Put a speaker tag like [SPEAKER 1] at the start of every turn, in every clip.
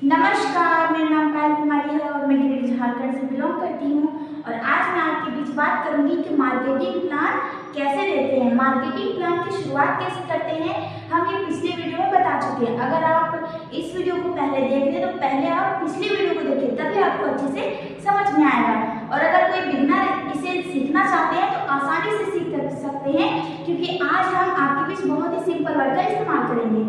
[SPEAKER 1] नमस्कार, मेरा नाम पायल कुमारी है और मैं डिस्ट्रिक्ट झारखंड से बिलोंग करती हूँ। और आज मैं आपके बीच बात करूंगी कि मार्केटिंग प्लान कैसे लेते हैं, मार्केटिंग प्लान की शुरुआत कैसे करते हैं। हम ये पिछले वीडियो में बता चुके हैं। अगर आप इस वीडियो को पहले देख लें तो पहले आप पिछली वीडियो को देखिए, तभी आपको अच्छे से समझ में आएगा। और अगर कोई बिगिनर इसे सीखना चाहते हैं तो आसानी से सीख सकते हैं, क्योंकि आज हम आपके बीच बहुत ही सिंपल वर्ड का इस्तेमाल करेंगे।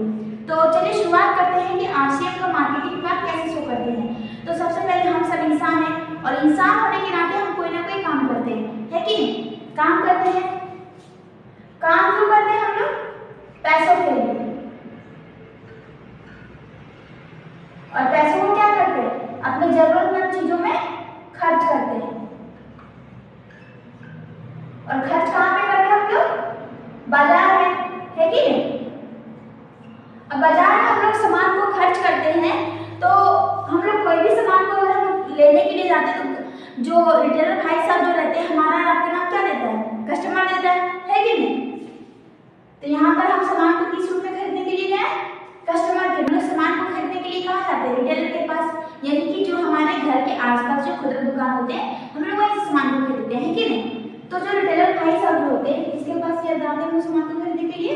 [SPEAKER 1] तो चलिए शुरुआत करते हैं कि आरसीएम का मार्केटिंग प्लान कैसे शो करते हैं। तो सबसे पहले हम सब इंसान हैं और इंसान होने के नाते हम कोई ना कोई काम करते हैं, है कि नहीं? काम करते हैं। काम क्यों करते हैं? हम लोग पैसों के लिए। और पैसों को क्या करते हैं? अपने जरूरतमंद चीजों में खर्च करते हैं। और खर्च कहाँ पे करते हैं हम लोग? बाजार में, है कि नहीं? अब बाजार में हम लोग सामान को खर्च करते हैं, तो हम लोग कोई भी सामान को अगर हम लेने के लिए जाते हैं तो जो रिटेलर भाई साहब जो रहते हैं, हमारा आपके नाम क्या देता है? कस्टमर देता है कि नहीं? तो यहाँ पर हम सामान को 30 रुपए खरीदने के लिए गए, कस्टमर के लोग सामान को खरीदने के लिए कहाँ जाते हैं? रिटेलर के पास, यानी कि जो हमारे घर के आसपास जो खुदरा दुकान होते हैं, हम लोग वहीं सामान को खरीदते हैं, कि नहीं? तो जो रिटेलर भाई साहब होते हैं, किसके पास जाते हैं सामान को खरीदने के लिए?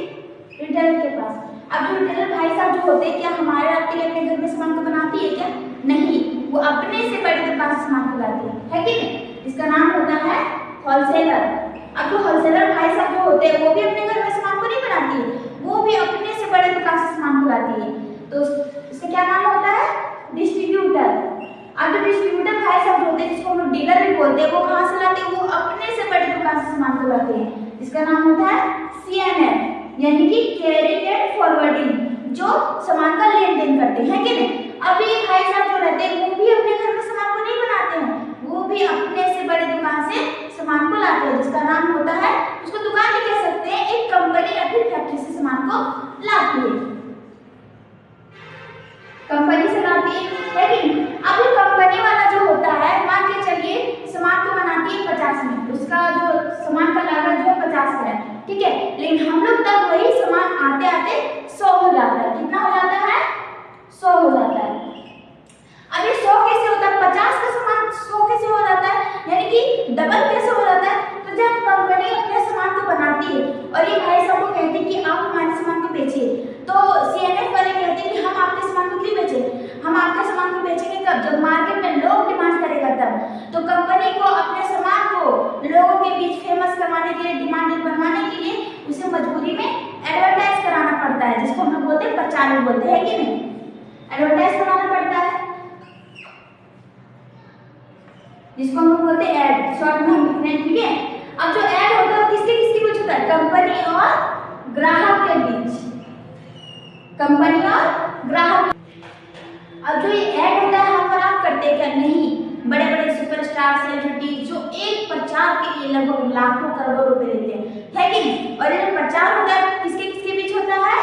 [SPEAKER 1] रिटेलर के पास। अब जो रिटेलर भाई साहब जो होते हैं, क्या हमारे आपके लिए अपने घर में सामान को बनाती है क्या? नहीं, वो अपने से बड़ी दुकान से सामान को लाती है कि नहीं? इसका नाम होता है होलसेलर। अब जो होलसेलर भाई साहब जो होते हैं, वो भी अपने घर में सामान को नहीं बनाती है, वो भी अपने से बड़े दुकान से सामान को लाती है। तो इसका क्या नाम होता है? डिस्ट्रीब्यूटर। अब जो डिस्ट्रीब्यूटर भाई साहब होते हैं, जिसको हम लोग डीलर भी बोलते हैं, वो कहाँ से लाते हैं? वो अपने से बड़ी दुकान से सामान को लाते हैं। इसका नाम होता है CNF, यानी कि कैरिंग एंड फॉरवर्डिंग, जो सामान का लेन देन करते हैं, कि नहीं? अब ये भाई साहब जो रहते हैं, वो भी अपने घर में सामान को नहीं बनाते हैं, वो भी अपने से बड़ी दुकान से सामान को लाते हैं, जिसका नाम होता है, उसको दुकान नहीं कह सकते हैं, एक कंपनी या फिर फैक्ट्री से सामान को लाती है, कंपनी से लाती है कि नहीं? अब ये कंपनी वाला जो होता है, मान के चलिए सामान को बनाती है 50 में, उसका जो सामान का लागत जो है 50 है, ठीक है? लेकिन हम लोग तक वही सामान आते आते 100 हो जाता है। कितना हो जाता है? 100 हो जाता है। अब ये 100 कैसे होता है? 50 का सामान 100 कैसे हो जाता है? यानी कि डबल कैसे हो जाता है? तो जब कंपनी अपने सामान को बनाती है और ये भाई साहब को कहते हैं कि आप हमारे सामान को बेचिए, तो CNF वाले कहते हैं कि हम आपके सामान को क्यों बेचें? हम आपके सामान को बेचेंगे कब? जब मार्केट में लोग डिमांड करेगा तब। तो कंपनी को अपने सामान को लोगों के बीच फेमस करवाने के लिए, डिमांडेड बनवाने के लिए उसे मजबूरी में एडवर्टाइज कराना पड़ता है, जिसको हम लोग बोलते हैं प्रचार बोलते हैं, कि नहीं? एडवर्टाइज कराना पड़ता है, जिसको हम लोग बोलते हैं एड, शॉर्ट में हम लिखते हैं, ठीक है? अब जो एड होता है किसके किसके बीच होता है? कंपनी और ग्राहक के बीच, कंपनी और ग्राहक। अब जो ये ऐड होता है, हम और आप करते हैं क्या? नहीं, बड़े बड़े सुपरस्टार सेलिब्रिटी जो एक प्रचार के लिए लगभग लाखों करोड़ों रुपए देते हैं, है कि नहीं? और ये प्रचार होता है किसके किसके बीच होता है?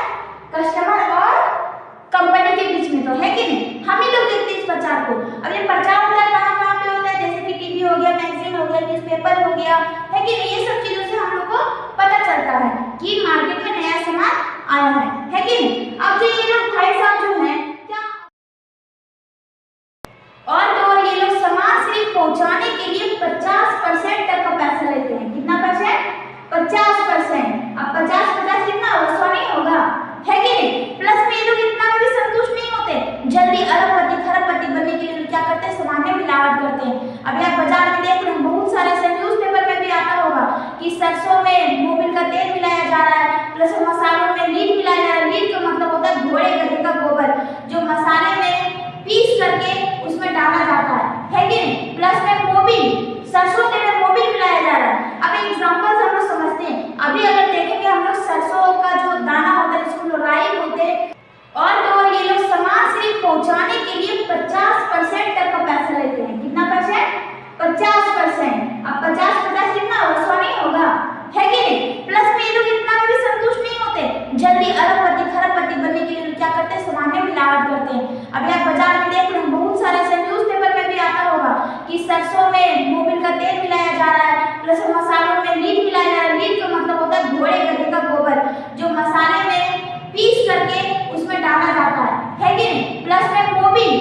[SPEAKER 1] कस्टमर और कंपनी के बीच में, तो है कि नहीं? हम ही लोग देखते हैं इस प्रचार को। अब ये प्रचार होता है कहाँ कहाँ पे होता है? जैसे कि टीवी हो गया, मैगजीन हो गया, न्यूज़पेपर हो गया, है कि नहीं? ये सब चीजों से हम लोग को पता चलता है कि मार्केट में नया सामान आया है कि नहीं? अब जो ये लोग भाई साहब जो है क्या, और तो ये लोग सामान सिर्फ पहुंचाने के लिए 50% तक का पैसा लेते हैं। कितना परसेंट? 50%। अब 50 कितना होगा? 100 नहीं होगा, है कि नहीं? प्लस में ये लोग इतना भी संतुष्ट नहीं होते, जल्दी अरबपति खरबपति बनने के लिए क्या करते हैं? सामान में मिलावट करते हैं। अभी आप बाजार में देख रहे हैं, बहुत सारे ऐसे न्यूज़पेपर में भी आता होगा कि सरसों में मोबिल का तेल मिलाया जा रहा है, प्लस मसालों में लीड मिलाया जा रहा है। लीड का मतलब होता है घोड़े गधे का गोबर, जो मसाले में पीस करके उसमें डाला जाता है कि नहीं? प्लस में मोबिल, सरसों तेल में मोबिल मिलाया जा रहा है। अब एग्जांपल से हम लोग समझते हैं। अभी अगर देखेंगे हम लोग, सरसों का जो दाना होता है, जिसको लोग राई बोलते हैं, और तो ये लोग सामान सिर्फ पहुंचाने के लिए 50% तक का पैसा लेते हैं। कितना परसेंट? 50%। अब 50 कितना होगा? 100 नहीं होगा, है कि नहीं? प्लस में ये लोग इतना भी संतुष्ट नहीं होते, जल्दी अरबपति खरबपति बनने के लिए क्या करते हैं? सामान में मिलावट करते हैं। अभी आप बाजार में देख रहे हैं, बहुत सारे ऐसे न्यूज़पेपर में भी आता होगा कि सरसों में मोबिल का तेल मिलाया जा रहा है, प्लस मसालों में लीड मिलाया जा रहा है। लीड का मतलब होता है घोड़े गधे का गोबर, जो मसाले में पीस करके उसमें डाला जाता है कि नहीं? प्लस में मोबिल,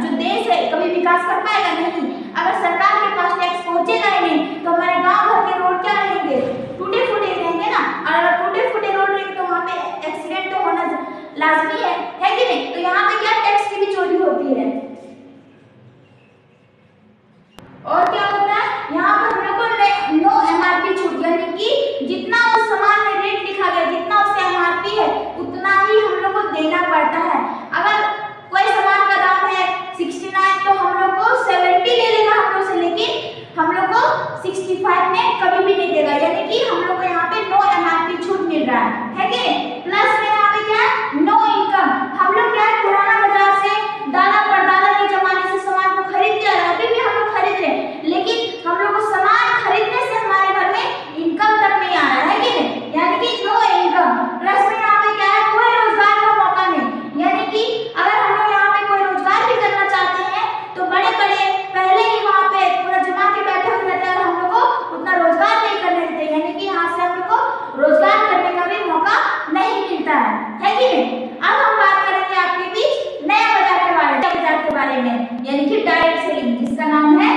[SPEAKER 1] जो देश है कभी विकास कर पाएगा नहीं। अगर सरकार के पास टैक्स पहुंचेगा ही नहीं तो हमारे गांव भर के रोड क्या रहेंगे, टूटे फूटे रहेंगे ना। और अगर टूटे फूटे रोड रहेंगे तो वहाँ पे एक्सीडेंट तो होना लाजमी है कि नहीं। तो यहाँ पे क्या टैक्स की भी चोरी होती है। और क्या होता है यहाँ पर हम लोग को नो एमआरपी छूट, यानी कि जितना उस सामान में रेट लिखा गया, जितना उसका एमआरपी है उतना ही हम लोग को देना पड़ता है। अगर कोई सामान का दाम है 69 तो हम लोग को 70 ले लेगा हम लोग से, लेकिन हम लोग को 65 में कभी भी नहीं देगा। यानी कि हम लोग को यहाँ पे नो एमआरपी छूट मिल रहा है कि नहीं। प्लस में यहाँ पे क्या है, नो इनकम। हम लोग क्या है पुराना बाजार से दादा परदादा के जमाने से सामान को खरीदते आ रहे हैं, अभी भी हम लोग खरीद रहे हैं, लेकिन हम लोग को सामान खरीदने से हमारे घर में इनकम तक नहीं आ रहा है कि नहीं, यानी कि नो इनकम। प्लस में यहाँ पे क्या है, कोई रोजगार का मौका नहीं, यानी कि अगर हम लोग यहाँ पे कोई रोजगार भी करना चाहते हैं तो बड़े बड़े पहले ही वहाँ पे पूरा जमा के बैठे हुए रहते हैं और हम लोग को उतना रोजगार नहीं करने देते, यानी कि यहाँ से हम लोग को रोजगार करने का भी मौका नहीं मिलता है कि नहीं। अब हम बात करेंगे आपके बीच नया बाजार में, यानी कि डायरेक्ट सेलिंग, जिसका नाम है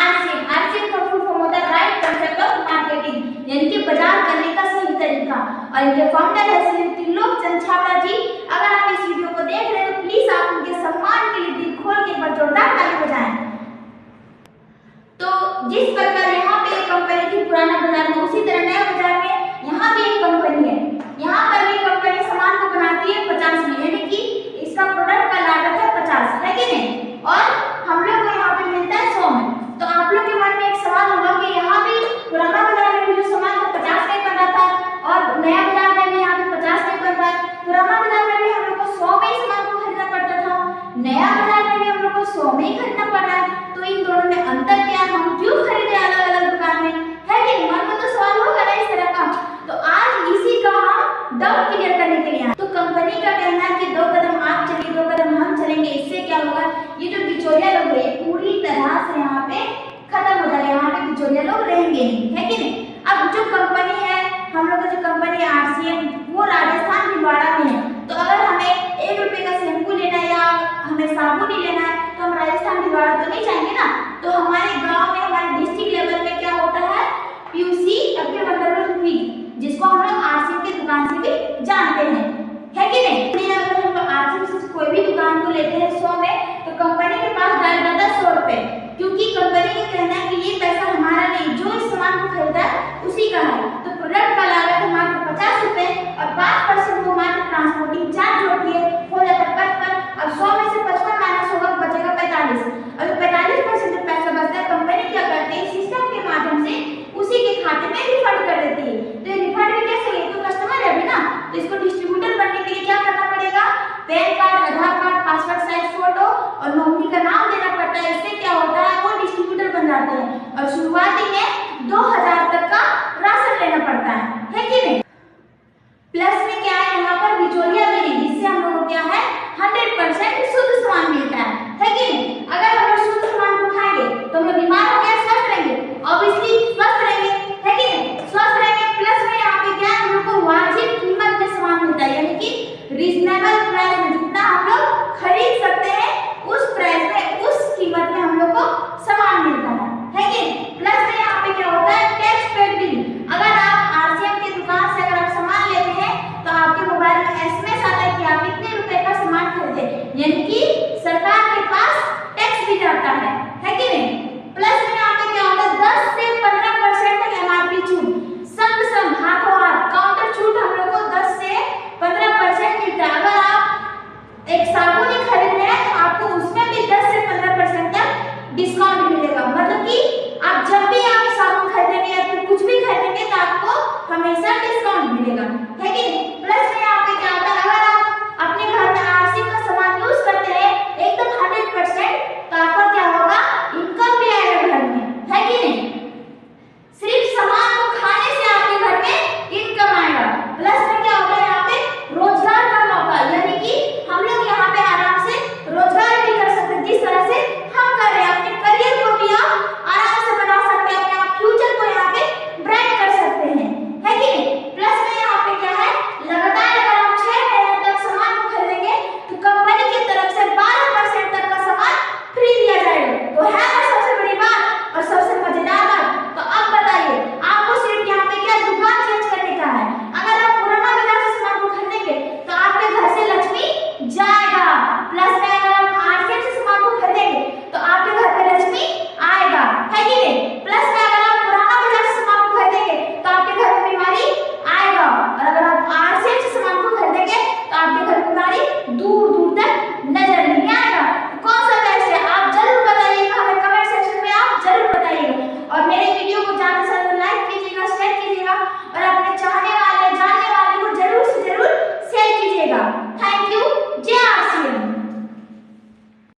[SPEAKER 1] आरसीएम। आरसीएम का फुल फॉर्म होता है राइट कंसेप्ट ऑफ मार्केटिंग, यानी कि बाजार करने का सही तरीका। और इनके फाउंडर है श्री त्रिलोक चंद छाबड़ा जी। अगर आप इस वीडियो को देख रहे हैं तो प्लीज आप उनके सम्मान के लिए दिल खोल के एक बार जोरदार ताली बजाएं। तो जिस प्रकार यहाँ पे एक कंपनी थी पुराना बाजार में, उसी तरह नया बाजार में यहाँ भी एक कंपनी है। यहाँ पर भी कंपनी सामान को बनाती है 50 में, यानी कि इसका प्रोडक्ट का लागत है 50, है कि नहीं, और हम लोग को यहाँ पे मिलता है 100 में। तो आप लोग के मन में एक सवाल होगा कि यहाँ भी पुराना बाजार में भी जो सामान को 50 में बन रहा था और नया बाजार में भी यहाँ पे 50 में बन रहा है। पुराना बाजार में भी हम लोग को 100 में ही सामान को खरीदना पड़ता था, नया बाजार में भी हम लोग को 100 में ही खरीदना पड़ रहा है। तो इन दोनों में अंतर क्या है, हम क्यों खरीदे अलग अलग दुकान में, है कि मन में तो सवाल होगा ना इस तरह का। तो आज इसी का हम डाउट क्लियर करने के लिए आए। तो कंपनी का कहना है कि 2 कदम आप चलिए 2 कदम हम चलेंगे, इससे क्या होगा, ये जो बिचौलिया लोग है पूरी तरह से यहाँ पे खत्म हो जाएगा, यहाँ पे बिचौलिया लोग रहेंगे नहीं, है कि नहीं। अब जो कंपनी है हम लोग का, जो कंपनी आरसीएम, वो राजस्थान भिलवाड़ा में है। तो अगर हमें 1 रुपए का शैम्पू लेना है या हमें साबुन ही लेना है तो हम राजस्थान भिलवाड़ा तो नहीं जाएंगे ना। तो हमारे गाँव में हमारे डिस्ट्रिक्ट लेवल में क्या होता है, पीयूसी या फिर वंडरफुल फीड, जिसको हम लोग आरसीएम की दुकान से भी जानते हैं, है कि नहीं। अगर हम आरसीएम से कोई भी दुकान को लेते हैं 100 में तो कंपनी के पास डाल जाता है 100 रुपए, क्योंकि कंपनी का कहना है कि ये पैसा हमारा नहीं, जो इस सामान को खरीदा है उसी का है। तो प्रोडक्ट का लागत है मात्र 50 रुपए और 5% वो मात्र ट्रांसपोर्टिंग चार्ज जोड़ती है, हो जाता है 55। अब 100 में से 55 माइनस होगा, बचेगा 45। अब 45% जो पैसा बचता है कंपनी क्या करती है, सिस्टम के माध्यम से उसी के खाते में रिफंड कर देती है। तो ये रिफंड भी कैसे है, तो कस्टमर है अभी ना, तो इसको डिस्ट्रीब्यूटर बनने के लिए क्या करना पड़ेगा, पैन कार्ड, आधार कार्ड, पासपोर्ट साइज फोटो और नॉमिनी का नाम देना पड़ता है। इससे क्या होता है, वो डिस्ट्रीब्यूटर बन जाते हैं और शुरुआती में 2000 तक का राशन लेना पड़ता है कि नहीं।